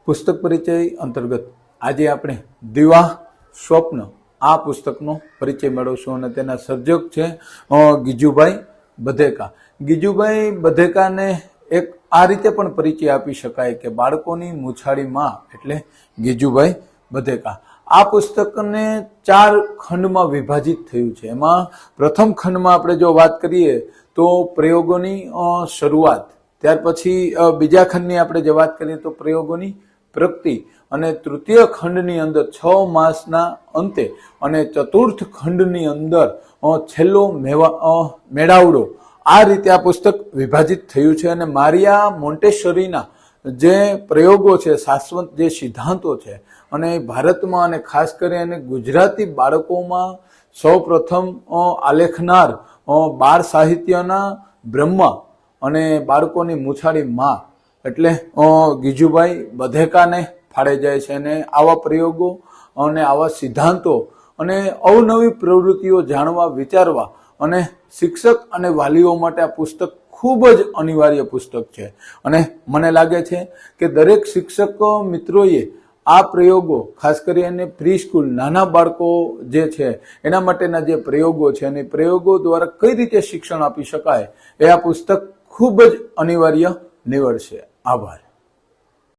પુસ્તક પરિચય અંતર્ગત આજે આપણે દીવા સ્વપ્ન આ પુસ્તકનો પરિચય મેળવશું અને તેના સર્જક છે ગીજુભાઈ બધેકા. ગીજુભાઈ બધેકાને એક આ રીતે પણ પરિચય આપી શકાય કે બાળકોની મૂછાળી માં એટલે ગીજુભાઈ બધેકા. આ પુસ્તકને 4 ખંડમાં વિભાજિત થયું છે. એમાં પ્રથમ ખંડમાં આપણે જો વાત કરીએ તો પ્રયોગોની શરૂઆત, ત્યાર પછી બીજા ખંડની આપણે જે વાત કરીએ તો પ્રયોગોની પ્રગતિ, અને તૃતીય ખંડની અંદર 6 માસના અંતે અને ચતુર્થ ખંડની અંદર છેલ્લો મેળાવડો. આ રીતે આ પુસ્તક વિભાજિત થયું છે. અને મારિયા મોન્ટેસરીના જે પ્રયોગો છે, શાશ્વત જે સિદ્ધાંતો છે, અને ભારતમાં અને ખાસ કરીને ગુજરાતી બાળકોમાં સૌ પ્રથમ આલેખનાર બાળ સાહિત્યના બ્રહ્મા અને બાળકોની મૂછાળી માં એટલે ગીજુભાઈ બધેકાને ફાળે જાય છે. અને આવા પ્રયોગો અને આવા સિદ્ધાંતો અને અવનવી પ્રવૃત્તિઓ જાણવા, વિચારવા અને શિક્ષક અને વાલીઓ માટે આ પુસ્તક ખૂબ જ અનિવાર્ય પુસ્તક છે. અને મને લાગે છે કે દરેક શિક્ષક મિત્રોએ આ પ્રયોગો, ખાસ કરીને પ્રી સ્કૂલ નાના બાળકો જે છે એના માટેના જે પ્રયોગો છે અને પ્રયોગો દ્વારા કઈ રીતે શિક્ષણ આપી શકાય એ આ પુસ્તક ખૂબ જ અનિવાર્ય નીવડશે. આભાર.